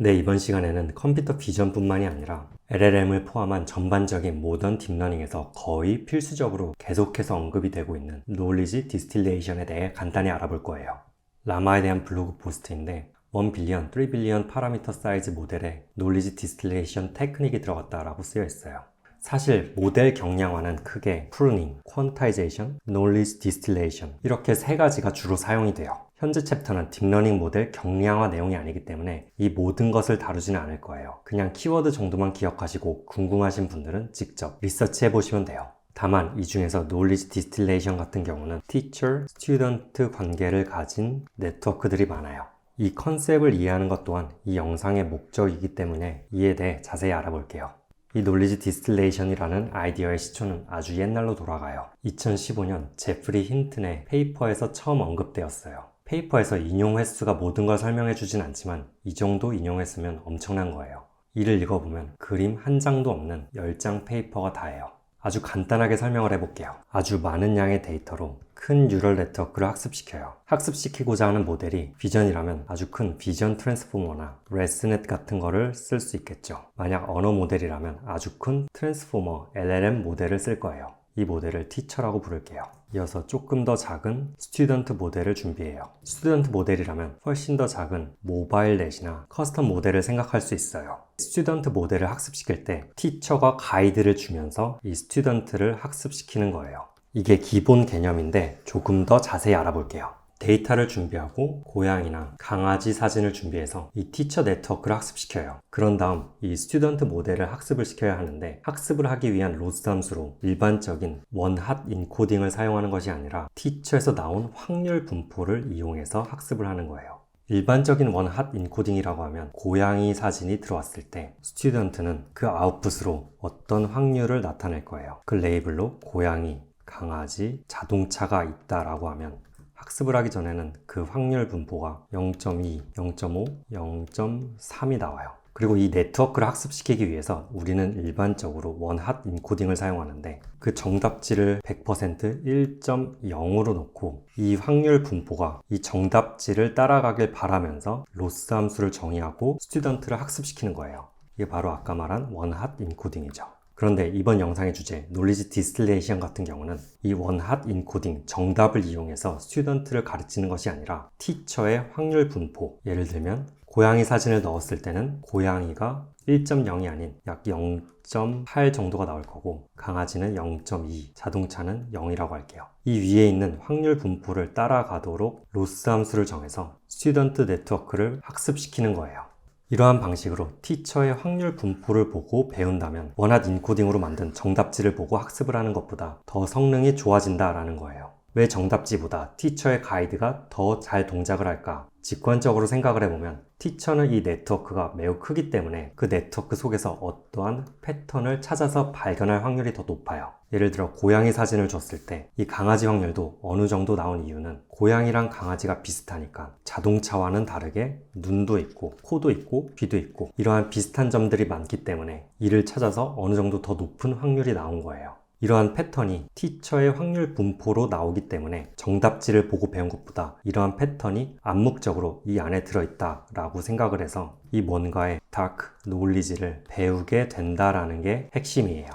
네, 이번 시간에는 컴퓨터 비전뿐만이 아니라 LLM을 포함한 전반적인 모던 딥러닝에서 거의 필수적으로 계속해서 언급이 되고 있는 노리지 디스틸레이션에 대해 간단히 알아볼 거예요. 라마에 대한 블로그 포스트인데 1 빌리언, 3 빌리언 파라미터 사이즈 모델에 노리지 디스틸레이션 테크닉이 들어갔다라고 쓰여 있어요. 사실 모델 경량화는 크게 프루닝, 퀀타이제이션, knowledge distillation 이렇게 세 가지가 주로 사용이 돼요. 현재 챕터는 딥러닝 모델 경량화 내용이 아니기 때문에 이 모든 것을 다루지는 않을 거예요. 그냥 키워드 정도만 기억하시고 궁금하신 분들은 직접 리서치 해보시면 돼요. 다만 이 중에서 knowledge distillation 같은 경우는 teacher, student 관계를 가진 네트워크들이 많아요. 이 컨셉을 이해하는 것 또한 이 영상의 목적이기 때문에 이에 대해 자세히 알아볼게요. 이 놀리지 디스틸레이션이라는 아이디어의 시초는 아주 옛날로 돌아가요. 2015년 제프리 힌튼의 페이퍼에서 처음 언급되었어요. 페이퍼에서 인용 횟수가 모든 걸 설명해 주진 않지만 이 정도 인용했으면 엄청난 거예요. 이를 읽어보면 그림 한 장도 없는 10장 페이퍼가 다예요. 아주 간단하게 설명을 해볼게요. 아주 많은 양의 데이터로 큰 뉴럴 네트워크를 학습시켜요. 학습시키고자 하는 모델이 비전이라면 아주 큰 비전 트랜스포머나 레스넷 같은 거를 쓸 수 있겠죠. 만약 언어 모델이라면 아주 큰 트랜스포머 LLM 모델을 쓸 거예요. 이 모델을 티처라고 부를게요. 이어서 조금 더 작은 스튜던트 모델을 준비해요. 스튜던트 모델이라면 훨씬 더 작은 모바일 넷이나 커스텀 모델을 생각할 수 있어요. 스튜던트 모델을 학습시킬 때 티처가 가이드를 주면서 이 스튜던트를 학습시키는 거예요. 이게 기본 개념인데 조금 더 자세히 알아볼게요. 데이터를 준비하고 고양이나 강아지 사진을 준비해서 이 티처 네트워크를 학습시켜요. 그런 다음 이 스튜던트 모델을 학습을 시켜야 하는데 학습을 하기 위한 로스 함수로 일반적인 원핫 인코딩을 사용하는 것이 아니라 티처에서 나온 확률 분포를 이용해서 학습을 하는 거예요. 일반적인 원핫 인코딩이라고 하면 고양이 사진이 들어왔을 때 스튜던트는 그 아웃풋으로 어떤 확률을 나타낼 거예요. 그 레이블로 고양이, 강아지, 자동차가 있다라고 하면 학습을 하기 전에는 그 확률 분포가 0.2, 0.5, 0.3이 나와요. 그리고 이 네트워크를 학습시키기 위해서 우리는 일반적으로 원핫 인코딩을 사용하는데 그 정답지를 100% 1.0으로 놓고 이 확률 분포가 이 정답지를 따라가길 바라면서 로스 함수를 정의하고 스튜던트를 학습시키는 거예요. 이게 바로 아까 말한 원핫 인코딩이죠. 그런데 이번 영상의 주제 놀리지 디스틸레이션 같은 경우는 이 원핫 인코딩 정답을 이용해서 스튜던트를 가르치는 것이 아니라 티처의 확률 분포, 예를 들면 고양이 사진을 넣었을 때는 고양이가 1.0이 아닌 약 0.8 정도가 나올 거고 강아지는 0.2, 자동차는 0이라고 할게요. 이 위에 있는 확률 분포를 따라가도록 로스 함수를 정해서 스튜던트 네트워크를 학습시키는 거예요. 이러한 방식으로 티처의 확률 분포를 보고 배운다면 원핫 인코딩으로 만든 정답지를 보고 학습을 하는 것보다 더 성능이 좋아진다라는 거예요. 왜 정답지보다 티처의 가이드가 더 잘 동작을 할까? 직관적으로 생각을 해보면 티처는 이 네트워크가 매우 크기 때문에 그 네트워크 속에서 어떠한 패턴을 찾아서 발견할 확률이 더 높아요. 예를 들어 고양이 사진을 줬을 때 이 강아지 확률도 어느 정도 나온 이유는 고양이랑 강아지가 비슷하니까 자동차와는 다르게 눈도 있고 코도 있고 귀도 있고 이러한 비슷한 점들이 많기 때문에 이를 찾아서 어느 정도 더 높은 확률이 나온 거예요. 이러한 패턴이 티처의 확률 분포로 나오기 때문에 정답지를 보고 배운 것보다 이러한 패턴이 암묵적으로 이 안에 들어있다 라고 생각을 해서 이 뭔가의 다크 놀리지를 배우게 된다라는 게 핵심이에요.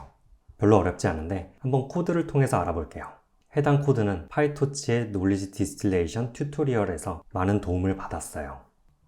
별로 어렵지 않은데 한번 코드를 통해서 알아볼게요. 해당 코드는 파이토치의 놀리지 디스틸레이션 튜토리얼에서 많은 도움을 받았어요.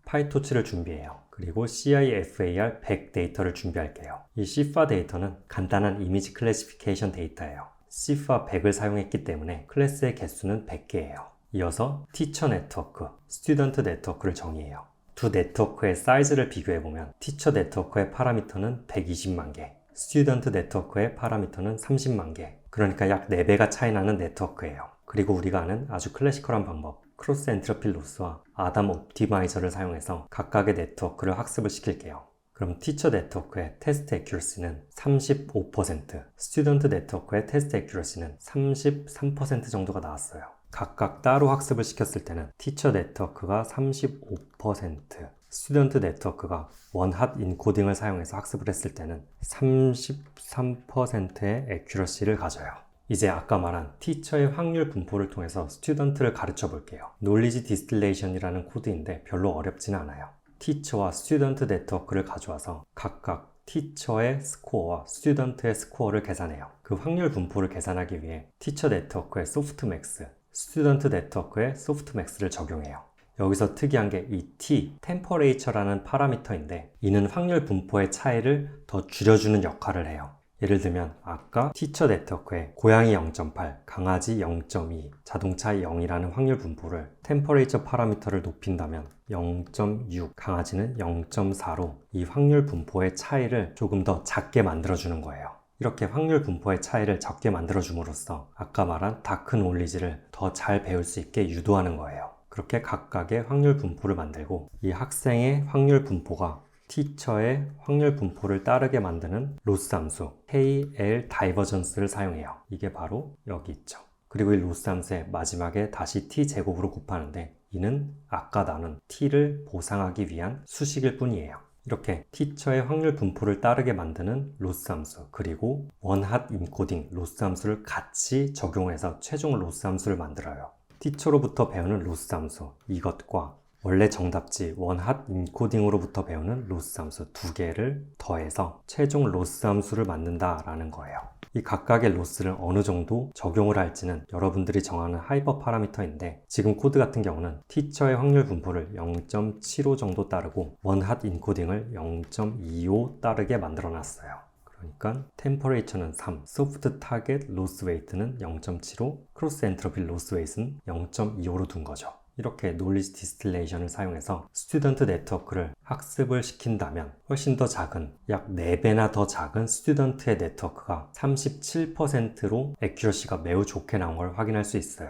파이토치를 준비해요. 그리고 CIFAR 100 데이터를 준비할게요. 이 CIFAR 데이터는 간단한 이미지 클래시피케이션 데이터예요. CIFAR 100을 사용했기 때문에 클래스의 개수는 100개예요. 이어서 티처 네트워크, 스튜던트 네트워크를 정의해요. 두 네트워크의 사이즈를 비교해보면 티처 네트워크의 파라미터는 120만 개, 스튜던트 네트워크의 파라미터는 30만 개, 그러니까 약 4배가 차이 나는 네트워크예요. 그리고 우리가 아는 아주 클래시컬한 방법, 크로스 엔트로피 로스와 아담 옵티마이저를 사용해서 각각의 네트워크를 학습을 시킬게요. 그럼 티처 네트워크의 테스트 애큐러시는 35%, 스튜던트 네트워크의 테스트 애큐러시는 33% 정도가 나왔어요. 각각 따로 학습을 시켰을 때는 티처 네트워크가 35%, 스튜던트 네트워크가 원핫 인코딩을 사용해서 학습을 했을 때는 33%의 애큐러시를 가져요. 이제 아까 말한 티처의 확률 분포를 통해서 스튜던트를 가르쳐 볼게요. 놀리지 디스틸레이션이라는 코드인데 별로 어렵지는 않아요. 티처와 스튜던트 네트워크를 가져와서 각각 티처의 스코어와 스튜던트의 스코어를 계산해요. 그 확률 분포를 계산하기 위해 티처 네트워크의 소프트맥스, 스튜던트 네트워크의 소프트맥스를 적용해요. 여기서 특이한 게 이 T, 템퍼레이처라는 파라미터인데 이는 확률 분포의 차이를 더 줄여주는 역할을 해요. 예를 들면 아까 티처 네트워크에 고양이 0.8, 강아지 0.2, 자동차 0이라는 확률 분포를 템퍼레이처 파라미터를 높인다면 0.6, 강아지는 0.4로 이 확률 분포의 차이를 조금 더 작게 만들어주는 거예요. 이렇게 확률 분포의 차이를 적게 만들어줌으로써 아까 말한 다크 놀리지를 더 잘 배울 수 있게 유도하는 거예요. 그렇게 각각의 확률 분포를 만들고 이 학생의 확률 분포가 티처의 확률 분포를 따르게 만드는 로스 함수 KL 다이버전스를 사용해요. 이게 바로 여기 있죠. 그리고 이 로스 함수의 마지막에 다시 t제곱으로 곱하는데 이는 아까 나눈 t를 보상하기 위한 수식일 뿐이에요. 이렇게 티처의 확률 분포를 따르게 만드는 로스 함수 그리고 원핫 인코딩 로스 함수를 같이 적용해서 최종 로스 함수를 만들어요. 티처로부터 배우는 로스 함수 이것과 원래 정답지 원핫 인코딩으로부터 배우는 로스 함수 두 개를 더해서 최종 로스 함수를 만든다라는 거예요. 이 각각의 로스를 어느 정도 적용을 할지는 여러분들이 정하는 하이퍼 파라미터인데 지금 코드 같은 경우는 티처의 확률 분포를 0.75 정도 따르고 원핫 인코딩을 0.25 따르게 만들어 놨어요. 그러니까 템퍼레이처는 3, 소프트 타겟 로스 웨이트는 0.75, 크로스 엔트로피 로스 웨이트는 0.25로 둔 거죠. 이렇게 놀리지 디스틸레이션을 사용해서 스튜던트 네트워크를 학습을 시킨다면 훨씬 더 작은, 약 4배나 더 작은 스튜던트의 네트워크가 37%로 애큐러시가 매우 좋게 나온 걸 확인할 수 있어요.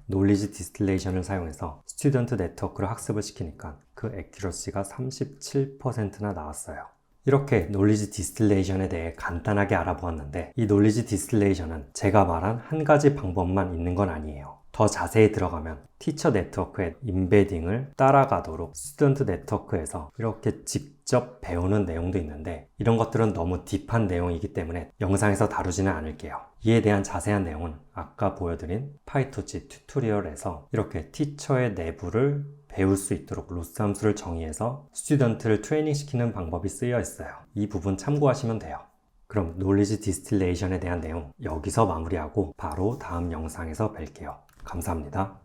놀리지 디스틸레이션을 사용해서 스튜던트 네트워크를 학습을 시키니까 그 애큐러시가 37%나 나왔어요. 이렇게 놀리지 디스틸레이션에 대해 간단하게 알아보았는데 이 놀리지 디스틸레이션은 제가 말한 한 가지 방법만 있는 건 아니에요. 더 자세히 들어가면 티처 네트워크의 임베딩을 따라가도록 스튜던트 네트워크에서 이렇게 직접 배우는 내용도 있는데 이런 것들은 너무 딥한 내용이기 때문에 영상에서 다루지는 않을게요. 이에 대한 자세한 내용은 아까 보여드린 파이토치 튜토리얼에서 이렇게 티처의 내부를 배울 수 있도록 로스 함수를 정의해서 스튜던트를 트레이닝 시키는 방법이 쓰여 있어요. 이 부분 참고하시면 돼요. 그럼 놀리지 디스틸레이션에 대한 내용 여기서 마무리하고 바로 다음 영상에서 뵐게요. 감사합니다.